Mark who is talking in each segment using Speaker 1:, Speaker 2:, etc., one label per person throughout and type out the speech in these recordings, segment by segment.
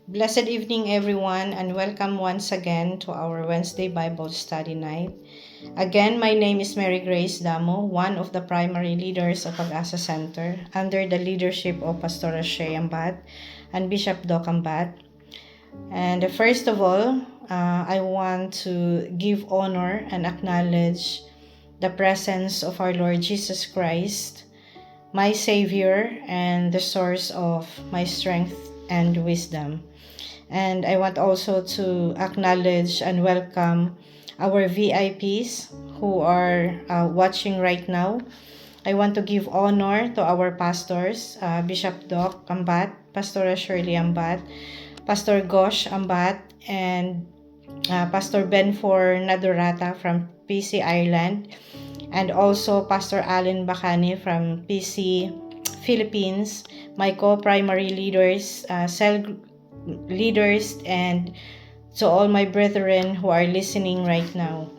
Speaker 1: Blessed evening, everyone, and welcome once again to our Wednesday Bible study night. Again, my name is Mary Grace Damo, one of the primary leaders of Pag-asa Center, under the leadership of Pastor Shea Ambat and Bishop Doc Ambat. And first of all, I want to give honor and acknowledge the presence of our Lord Jesus Christ, my Savior and the source of my strength and wisdom. And I want also to acknowledge and welcome our VIPs who are watching right now. I want to give honor to our pastors, Bishop Doc Ambat, Pastor Shirley Ambat, Pastor Gosh Ambat, and Pastor Benfor Nadurata from PC Ireland, and also Pastor Allen Bacani from PC Philippines, my co-primary leaders, cell leaders, and to all my brethren who are listening right now.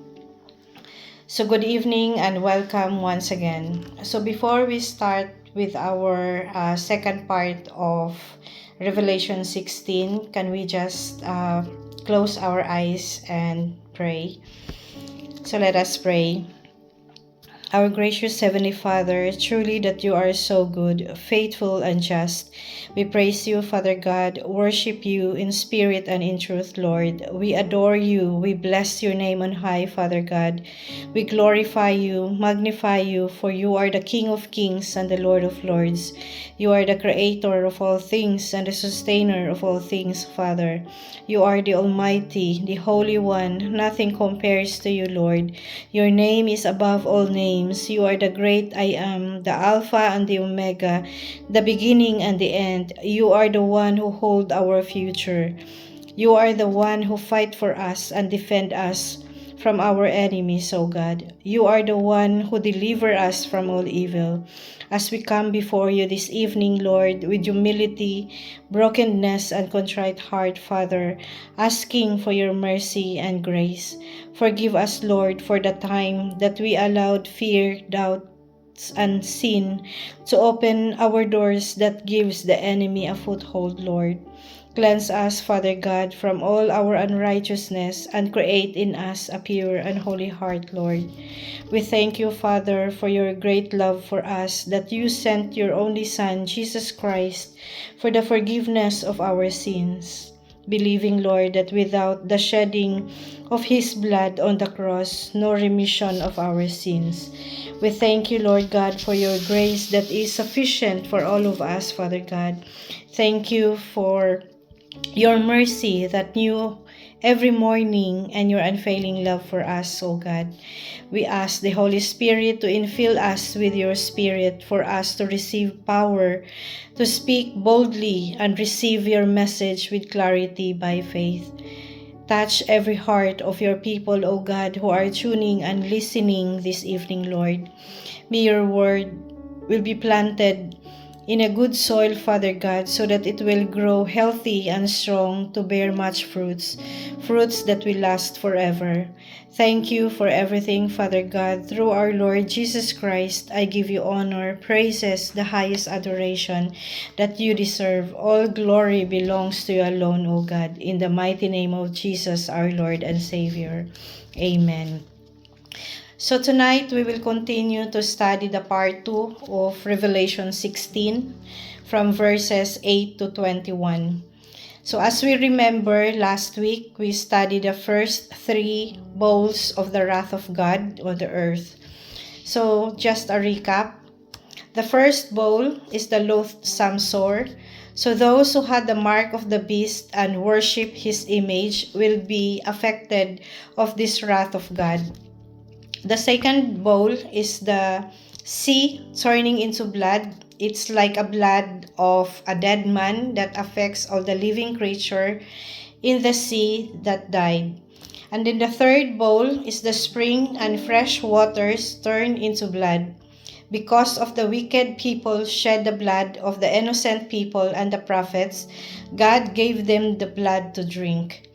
Speaker 1: So good evening and welcome once again. So before we start with our second part of Revelation 16, can we just close our eyes and pray? So let us pray. Our gracious Heavenly Father, truly that you are so good, faithful, and just. We praise you, Father God, worship you in spirit and in truth, Lord. We adore you. We bless your name on high, Father God. We glorify you, magnify you, for you are the King of kings and the Lord of lords. You are the creator of all things and the sustainer of all things, Father. You are the Almighty, the Holy One. Nothing compares to you, Lord. Your name is above all names. You are the great I am, the Alpha and the Omega, the beginning and the end. You are the one who hold our future. You are the one who fight for us and defend us from our enemies, O God. You are the one who deliver us from all evil. As we come before you this evening, Lord, with humility, brokenness, and contrite heart, Father, asking for your mercy and grace. Forgive us, Lord, for the time that we allowed fear, doubt, and sin to open our doors that gives the enemy a foothold, Lord. Cleanse us, Father God, from all our unrighteousness and create in us a pure and holy heart, Lord. We thank you, Father, for your great love for us, that you sent your only Son, Jesus Christ, for the forgiveness of our sins. Believing, Lord, that without the shedding of his blood on the cross, no remission of our sins. We thank you, Lord God, for your grace that is sufficient for all of us, Father God. Thank you for your mercy that new every morning and your unfailing love for us, O God. We ask the Holy Spirit to infill us with your Spirit for us to receive power to speak boldly and receive your message with clarity by faith. Touch every heart of your people, O God, who are tuning and listening this evening, Lord. May your word will be planted in a good soil, Father God, so that it will grow healthy and strong to bear much fruits, fruits that will last forever. Thank you for everything, Father God. Through our Lord Jesus Christ, I give you honor, praises, the highest adoration that you deserve. All glory belongs to you alone, O God. In the mighty name of Jesus, our Lord and Savior. Amen. So tonight we will continue to study the part 2 of Revelation 16 from verses 8 to 21. So as we remember, last week we studied the first 3 bowls of the wrath of God on the earth. So just a recap. The first bowl is the loathsome sore. So those who had the mark of the beast and worship his image will be affected of this wrath of God. The second bowl is the sea turning into blood. It's like a blood of a dead man that affects all the living creature in the sea that died. And then the third bowl is the spring and fresh waters turned into blood. Because of the wicked people shed the blood of the innocent people and the prophets, God gave them the blood to drink.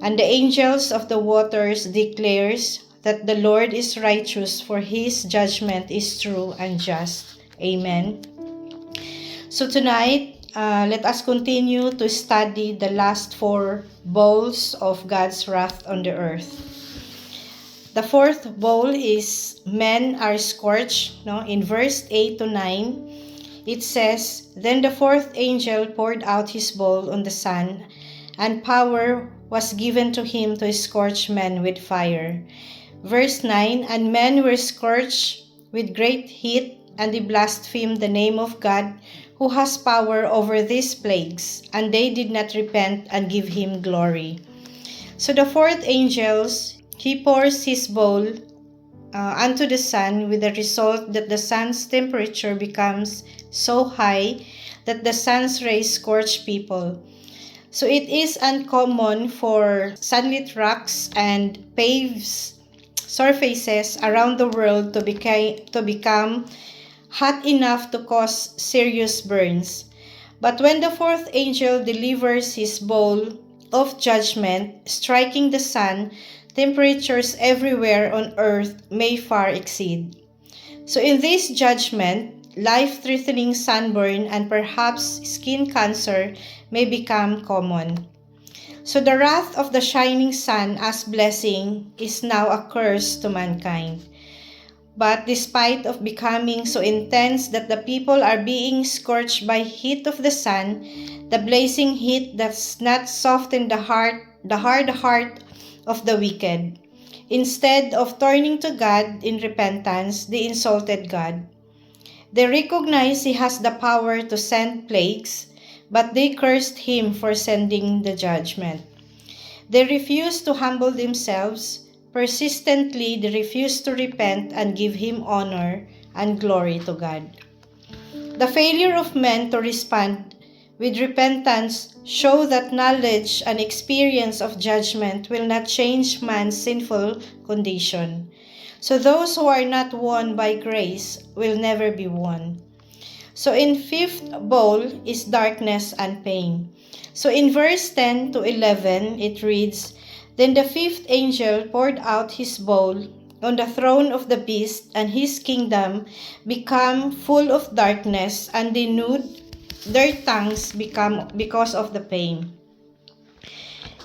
Speaker 1: And the angels of the waters declares that the Lord is righteous, for his judgment is true and just. Amen. So tonight, let us continue to study the last 4 bowls of God's wrath on the earth. The 4th bowl is men are scorched. No? In verse 8 to 9, it says, Then the 4th angel poured out his bowl on the sun, and power was given to him to scorch men with fire. Verse 9, And men were scorched with great heat, and they blasphemed the name of God, who has power over these plagues, and they did not repent and give him glory. So the 4th angel, he pours his bowl unto the sun, with the result that the sun's temperature becomes so high that the sun's rays scorch people. So it is uncommon for sunlit rocks and paved surfaces around the world to become hot enough to cause serious burns. But when the 4th angel delivers his bowl of judgment, striking the sun, temperatures everywhere on earth may far exceed. So in this judgment, life-threatening sunburn and perhaps skin cancer may become common. So the wrath of the shining sun as blessing is now a curse to mankind. But despite of becoming so intense that the people are being scorched by heat of the sun, the blazing heat does not soften the hard heart of the wicked. Instead of turning to God in repentance, they insulted God. They recognize He has the power to send plagues, but they cursed Him for sending the judgment. They refused to humble themselves. Persistently, they refused to repent and give Him honor and glory to God. The failure of men to respond with repentance show that knowledge and experience of judgment will not change man's sinful condition. So those who are not won by grace will never be won. So in 5th bowl is darkness and pain. So in verse 10 to 11, it reads, Then the 5th angel poured out his bowl on the throne of the beast, and his kingdom became full of darkness, and they gnawed their tongues because of the pain.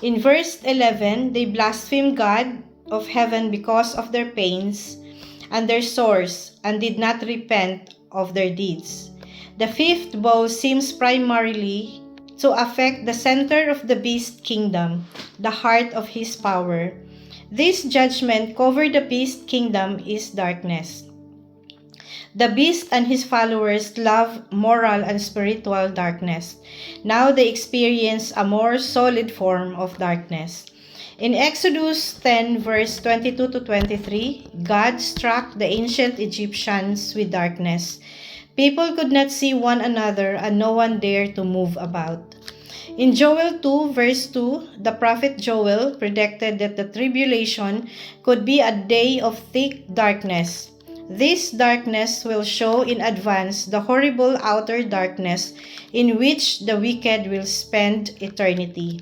Speaker 1: In verse 11, they blasphemed God of heaven because of their pains and their sores, and did not repent of their deeds. The 5th bowl seems primarily to affect the center of the beast kingdom, the heart of his power. This judgment covered the beast kingdom is darkness. The beast and his followers love moral and spiritual darkness. Now they experience a more solid form of darkness. In Exodus 10 verse 22 to 23, God struck the ancient Egyptians with darkness. People could not see one another, and no one dared to move about. In Joel 2 verse 2, the prophet Joel predicted that the tribulation could be a day of thick darkness. This darkness will show in advance the horrible outer darkness in which the wicked will spend eternity.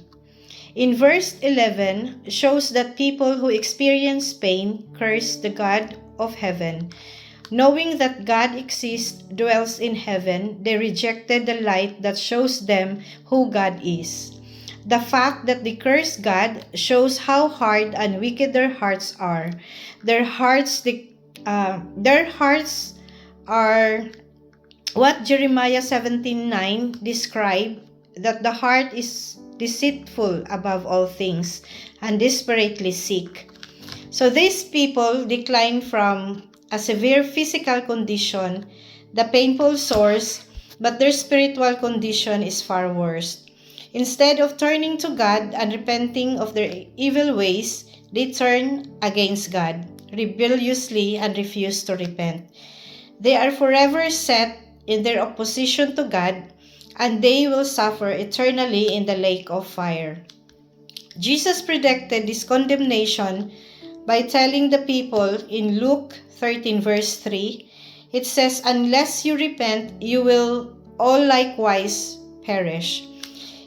Speaker 1: In verse 11 shows that people who experience pain curse the God of heaven. Knowing that God exists, dwells in heaven, they rejected the light that shows them who God is. The fact that they curse God shows how hard and wicked their hearts are. Their hearts are what Jeremiah 17:9 described, that the heart is deceitful above all things and desperately sick. So these people decline from a severe physical condition, the painful sores, but their spiritual condition is far worse. Instead of turning to God and repenting of their evil ways, they turn against God rebelliously and refuse to repent. They are forever set in their opposition to God, and they will suffer eternally in the lake of fire. Jesus predicted this condemnation by telling the people in Luke 13 verse 3, it says, Unless you repent, you will all likewise perish.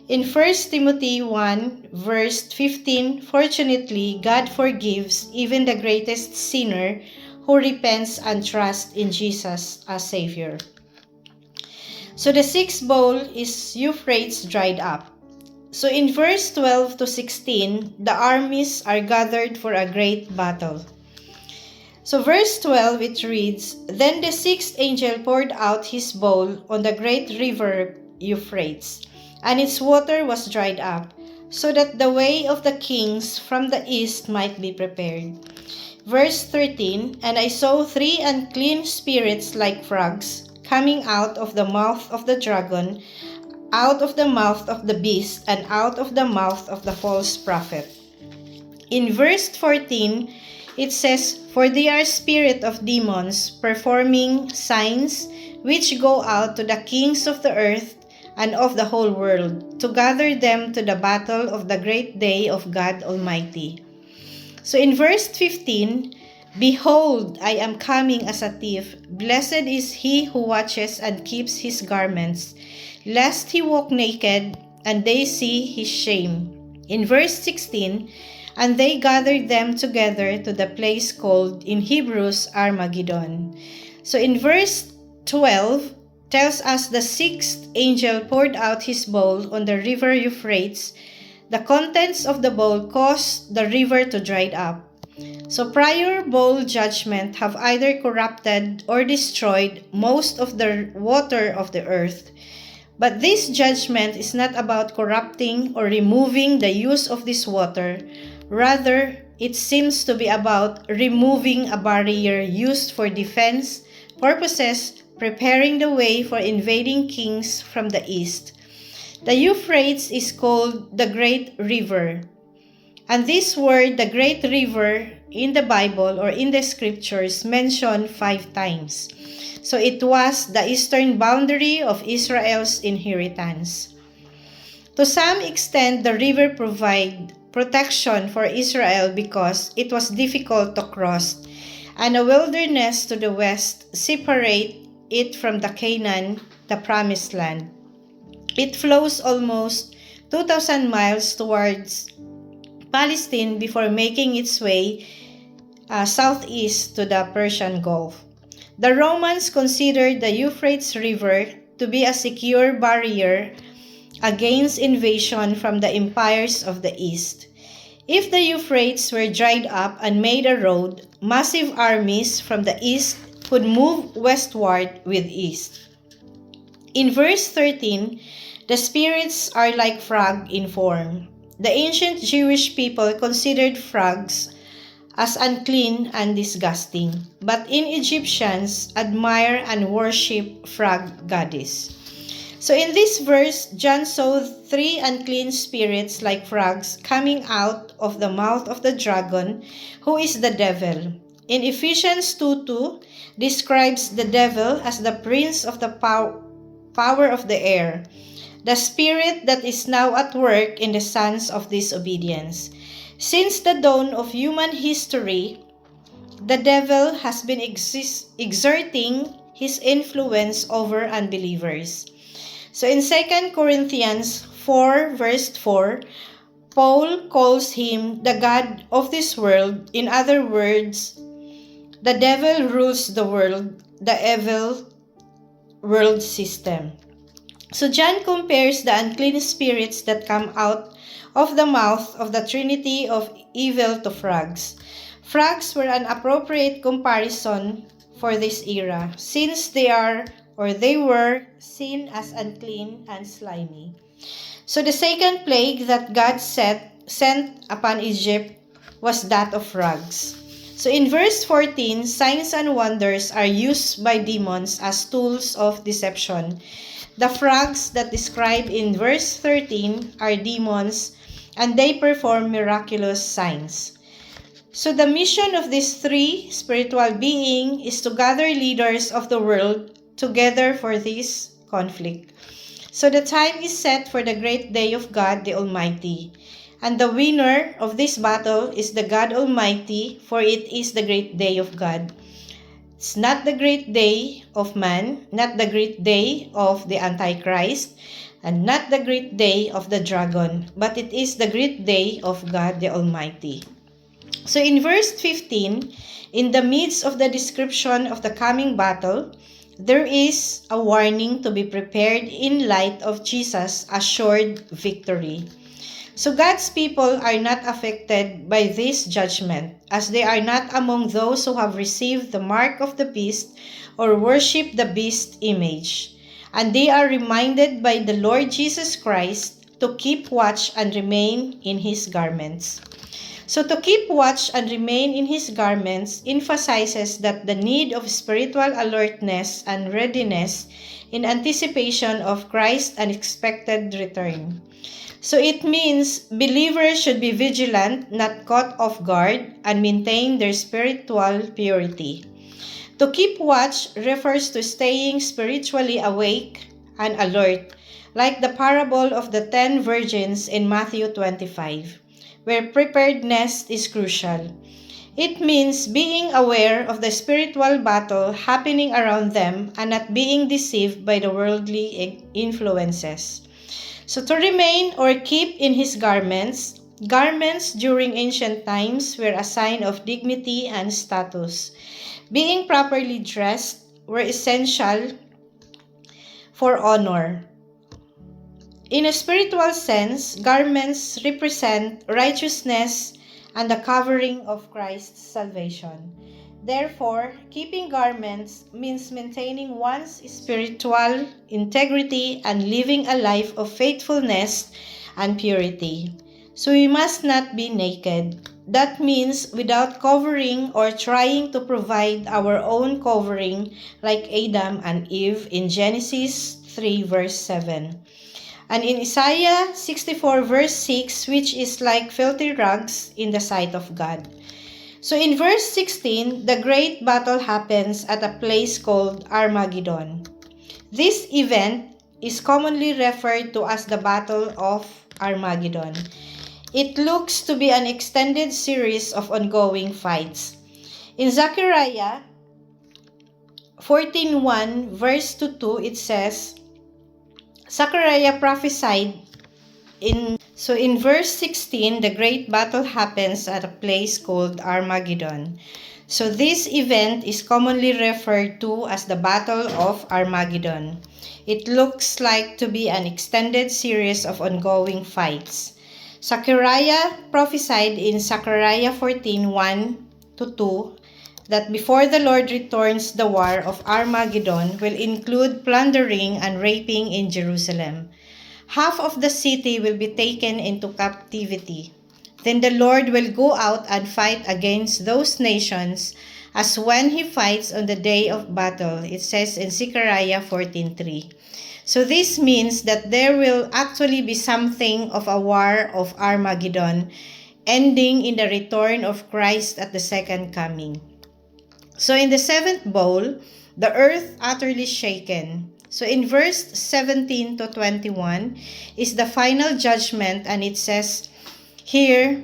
Speaker 1: In 1 Timothy 1 verse 15, fortunately, God forgives even the greatest sinner who repents and trusts in Jesus as Savior. So the sixth bowl is Euphrates dried up. So in verse 12 to 16, the armies are gathered for a great battle. So verse 12, it reads, Then the sixth angel poured out his bowl on the great river Euphrates, and its water was dried up, so that the way of the kings from the east might be prepared. Verse 13, And I saw three unclean spirits like frogs, coming out of the mouth of the dragon, out of the mouth of the beast, and out of the mouth of the false prophet. In verse 14, it says, For they are spirit of demons, performing signs, which go out to the kings of the earth and of the whole world, to gather them to the battle of the great day of God Almighty. So in verse 15, Behold, I am coming as a thief. Blessed is he who watches and keeps his garments, lest he walk naked, and they see his shame. In verse 16, And they gathered them together to the place called in Hebrews Armageddon. So in verse 12, tells us the sixth angel poured out his bowl on the river Euphrates. The contents of the bowl caused the river to dry up. So prior bowl judgment have either corrupted or destroyed most of the water of the earth. But this judgment is not about corrupting or removing the use of this water. Rather, it seems to be about removing a barrier used for defense purposes, preparing the way for invading kings from the east. The Euphrates is called the Great River. And this word, the Great River, in the Bible or in the scriptures mentioned 5 times. So it was the eastern boundary of Israel's inheritance. To some extent, the river provided protection for Israel because it was difficult to cross, and a wilderness to the west separated it from the Canaan, the promised land. It flows almost 2,000 miles towards Palestine before making its way southeast to the Persian Gulf. The Romans considered the Euphrates River to be a secure barrier against invasion from the empires of the east. If the Euphrates were dried up and made a road, massive armies from the east could move westward with ease. In verse 13, the spirits are like frog in form. The ancient Jewish people considered frogs as unclean and disgusting, but in Egyptians admire and worship frog goddess. So in this verse, John saw 3 unclean spirits like frogs coming out of the mouth of the dragon, who is the devil. In Ephesians 2:2, describes the devil as the prince of the power of the air, the spirit that is now at work in the sons of disobedience. Since the dawn of human history, the devil has been exerting his influence over unbelievers. So in 2 Corinthians 4 verse 4, Paul calls him the god of this world. In other words, the devil rules the world, the evil world system. So John compares the unclean spirits that come out of the mouth of the trinity of evil to frogs. Frogs were an appropriate comparison for this era, since they were seen as unclean and slimy. So the second plague that God sent upon Egypt was that of frogs. So in verse 14, signs and wonders are used by demons as tools of deception. The frogs that described in verse 13 are demons, and they perform miraculous signs. So the mission of these 3 spiritual beings is to gather leaders of the world together for this conflict. So the time is set for the great day of God the Almighty. And the winner of this battle is the God Almighty, for it is the great day of God. It's not the great day of man, not the great day of the Antichrist, and not the great day of the dragon, but it is the great day of God the Almighty. So in verse 15, in the midst of the description of the coming battle, there is a warning to be prepared in light of Jesus' assured victory. So God's people are not affected by this judgment, as they are not among those who have received the mark of the beast or worship the beast image. And they are reminded by the Lord Jesus Christ to keep watch and remain in his garments. So to keep watch and remain in his garments emphasizes that the need of spiritual alertness and readiness in anticipation of Christ's unexpected return. So it means believers should be vigilant, not caught off guard, and maintain their spiritual purity. To keep watch refers to staying spiritually awake and alert, like the parable of the 10 virgins in Matthew 25, where preparedness is crucial. It means being aware of the spiritual battle happening around them and not being deceived by the worldly influences. So to remain or keep in his garments, garments during ancient times were a sign of dignity and status. Being properly dressed were essential for honor. In a spiritual sense, garments represent righteousness and the covering of Christ's salvation. Therefore, keeping garments means maintaining one's spiritual integrity and living a life of faithfulness and purity. So we must not be naked. That means without covering or trying to provide our own covering like Adam and Eve in Genesis 3 verse 7. And in Isaiah 64 verse 6, which is like filthy rags in the sight of God. So in verse 16, the great battle happens at a place called Armageddon. This event is commonly referred to as the Battle of Armageddon. It looks to be an extended series of ongoing fights. In Zechariah 14:1 verse 2, it says, Zechariah prophesied in verse 16, the great battle happens at a place called Armageddon. So this event is commonly referred to as the Battle of Armageddon. It looks like to be an extended series of ongoing fights. Zechariah prophesied in Zechariah 14:1-2 that before the Lord returns, the war of Armageddon will include plundering and raping in Jerusalem. Half of the city will be taken into captivity. Then the Lord will go out and fight against those nations as when he fights on the day of battle. It says in Zechariah 14:3. So this means that there will actually be something of a war of Armageddon, ending in the return of Christ at the second coming. So in the seventh bowl, the earth utterly shaken. So in verse 17-21 is the final judgment, and it says here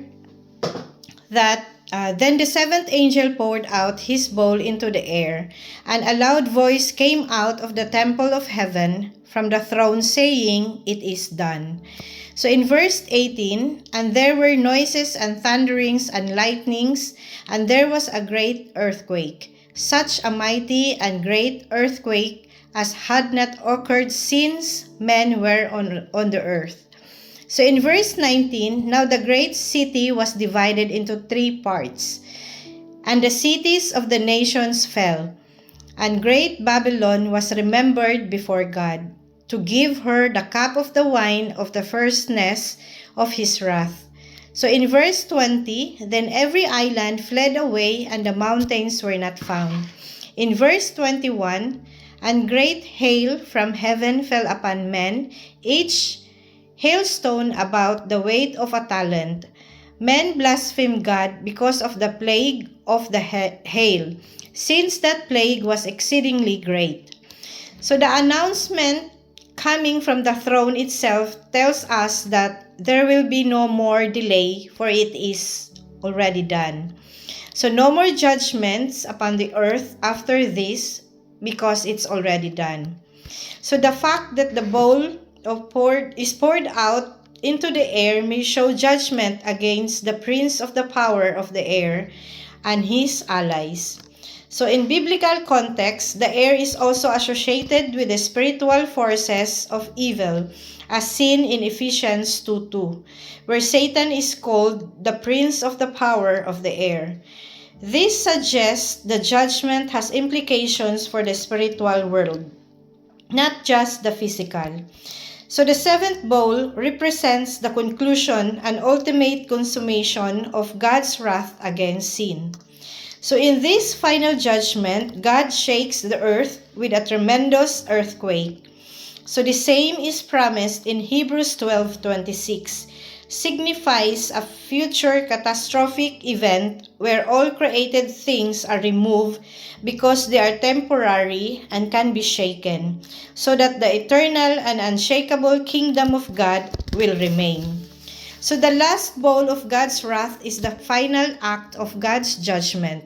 Speaker 1: that then the seventh angel poured out his bowl into the air, and a loud voice came out of the temple of heaven from the throne saying, "It is done." So in verse 18, and there were noises and thunderings and lightnings, and there was a great earthquake, such a mighty and great earthquake as had not occurred since men were on the earth. So in verse 19, now the great city was divided into 3 parts, and the cities of the nations fell, and great Babylon was remembered before God, to give her the cup of the wine of the fierceness of his wrath. So in verse 20, then every island fled away, and the mountains were not found. In verse 21, and great hail from heaven fell upon men, each hailstone about the weight of a talent. Men blasphemed God because of the plague of the hail, since that plague was exceedingly great. So the announcement coming from the throne itself tells us that there will be no more delay, for it is already done. So no more judgments upon the earth after this, because it's already done. So the fact that the bowl is poured out into the air may show judgment against the prince of the power of the air and his allies. So in biblical context, the air is also associated with the spiritual forces of evil, as seen in Ephesians 2:2, where Satan is called the prince of the power of the air. This suggests the judgment has implications for the spiritual world, not just the physical. So the seventh bowl represents the conclusion and ultimate consummation of God's wrath against sin. So in this final judgment, God shakes the earth with a tremendous earthquake. So the same is promised in Hebrews 12:26, signifies a future catastrophic event where all created things are removed because they are temporary and can be shaken, so that the eternal and unshakable kingdom of God will remain. So the last bowl of God's wrath is the final act of God's judgment.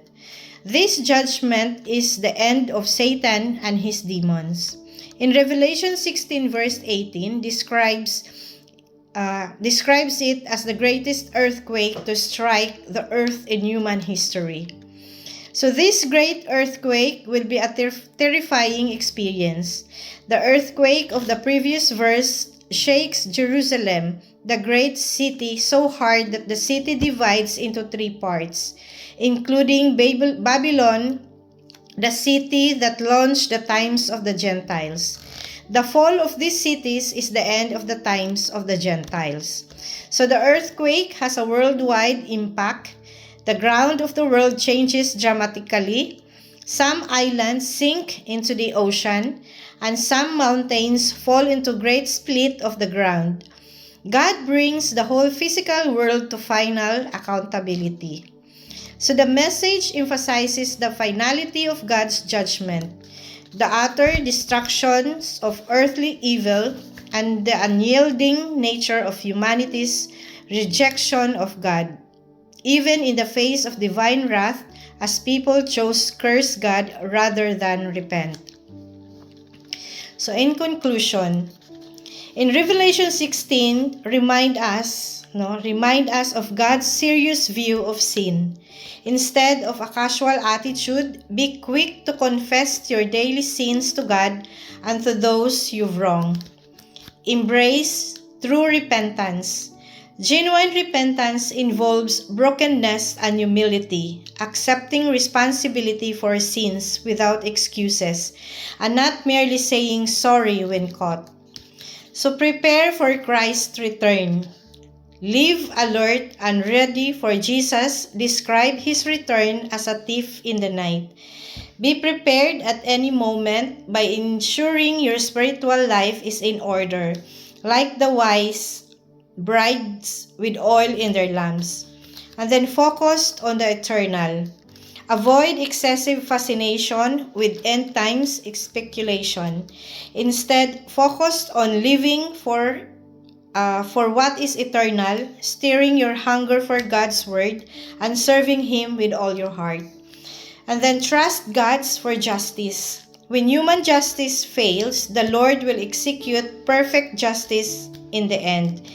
Speaker 1: This judgment is the end of Satan and his demons. In Revelation 16 verse 18 describes it as the greatest earthquake to strike the earth in human history. So this great earthquake will be a terrifying experience. The earthquake of the previous verse shakes Jerusalem, the great city, so hard that the city divides into three parts, including Babylon, the city that launched the times of the Gentiles. The fall of these cities is the end of the times of the Gentiles. So the earthquake has a worldwide impact. The ground of the world changes dramatically. Some islands sink into the ocean, and some mountains fall into great split of the ground. God brings the whole physical world to final accountability. So the message emphasizes the finality of God's judgment, the utter destruction of earthly evil, and the unyielding nature of humanity's rejection of God, even in the face of divine wrath, as people chose curse God rather than repent. So in conclusion, in Revelation 16, remind us of God's serious view of sin. Instead of a casual attitude, be quick to confess your daily sins to God and to those you've wronged. Embrace true repentance. Genuine repentance involves brokenness and humility, accepting responsibility for sins without excuses, and not merely saying sorry when caught. So prepare for Christ's return. Live alert and ready, for Jesus described his return as a thief in the night. Be prepared at any moment by ensuring your spiritual life is in order, like the wise brides with oil in their lamps. And then focus on the eternal. Avoid excessive fascination with end times speculation. Instead, focus on living for what is eternal, stirring your hunger for God's word, and serving Him with all your heart. And then trust God's for justice. When human justice fails, the Lord will execute perfect justice in the end.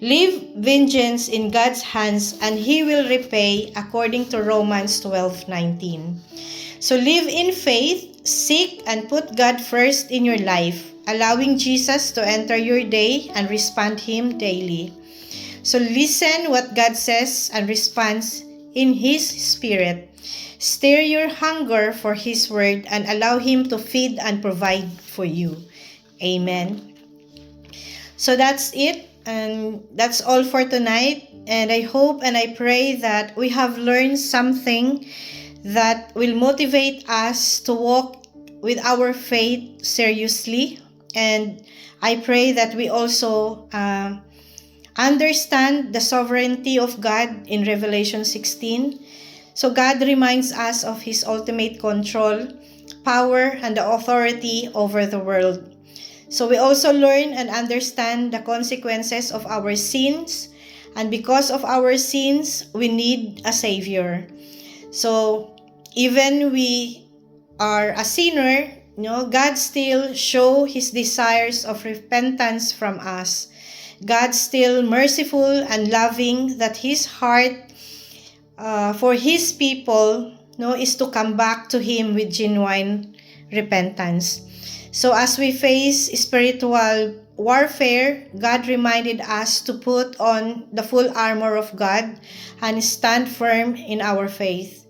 Speaker 1: Leave vengeance in God's hands, and He will repay according to Romans 12:19. So live in faith, seek and put God first in your life, allowing Jesus to enter your day and respond Him daily. So listen what God says and responds in His Spirit. Stir your hunger for His word and allow Him to feed and provide for you. Amen. So that's it, and that's all for tonight. And I hope and I pray that we have learned something that will motivate us to walk with our faith seriously. And I pray that we also understand the sovereignty of God in Revelation 16. So God reminds us of His ultimate control, power, and the authority over the world. So we also learn and understand the consequences of our sins. And because of our sins, we need a Savior. So even we are a sinner, God still show His desires of repentance from us. God's still merciful and loving, that His heart for His people no, is to come back to Him with genuine repentance. So as we face spiritual warfare, God reminded us to put on the full armor of God and stand firm in our faith.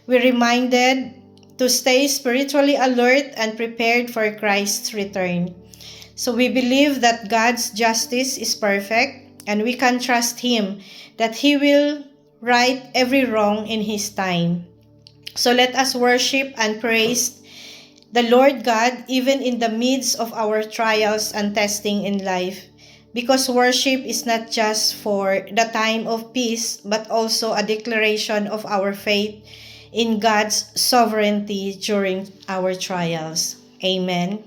Speaker 1: We're reminded to stay spiritually alert and prepared for Christ's return. So we believe that God's justice is perfect, and we can trust Him that He will right every wrong in His time. So let us worship and praise the Lord God even in the midst of our trials and testing in life. Because worship is not just for the time of peace, but also a declaration of our faith in God's sovereignty during our trials. Amen.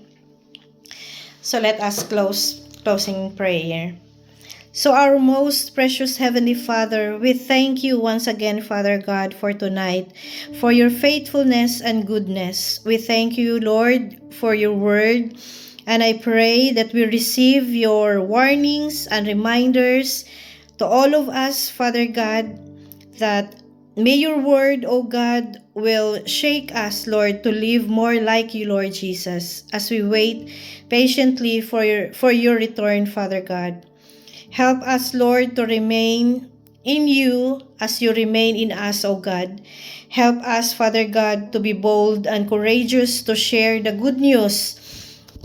Speaker 1: So let us closing prayer. So our most precious Heavenly Father, we thank you once again, Father God, for tonight, for your faithfulness and goodness. We thank you, Lord, for your word, and I pray that we receive your warnings and reminders to all of us, Father God, that may your word, O God, will shake us, Lord, to live more like you, Lord Jesus, as we wait patiently for your return, Father God. Help us, Lord, to remain in you as you remain in us, O God. Help us, Father God, to be bold and courageous to share the good news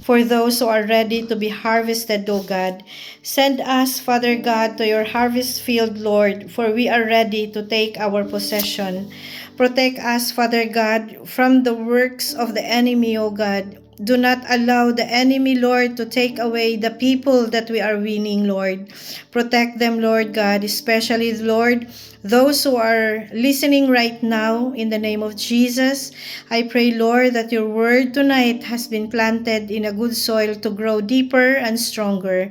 Speaker 1: for those who are ready to be harvested, O God. Send us, Father God, to your harvest field, Lord, for we are ready to take our possession. Protect us, Father God, from the works of the enemy, O God. Do not allow the enemy, Lord, to take away the people that we are winning, Lord. Protect them, Lord God, especially, Lord, those who are listening right now in the name of Jesus. I pray, Lord, that your word tonight has been planted in a good soil to grow deeper and stronger.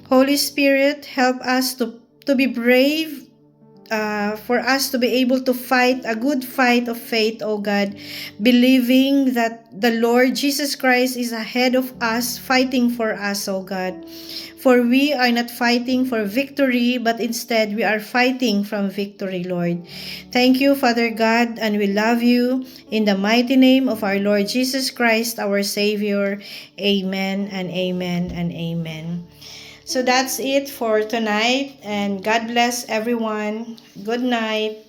Speaker 1: Holy Spirit, help us to be brave, for us to be able to fight a good fight of faith, O God, believing that the Lord Jesus Christ is ahead of us, fighting for us, O God. For we are not fighting for victory, but instead we are fighting from victory, Lord. Thank you, Father God, and we love you. In the mighty name of our Lord Jesus Christ, our Savior. Amen and amen and amen. So that's it for tonight, and God bless everyone. Good night.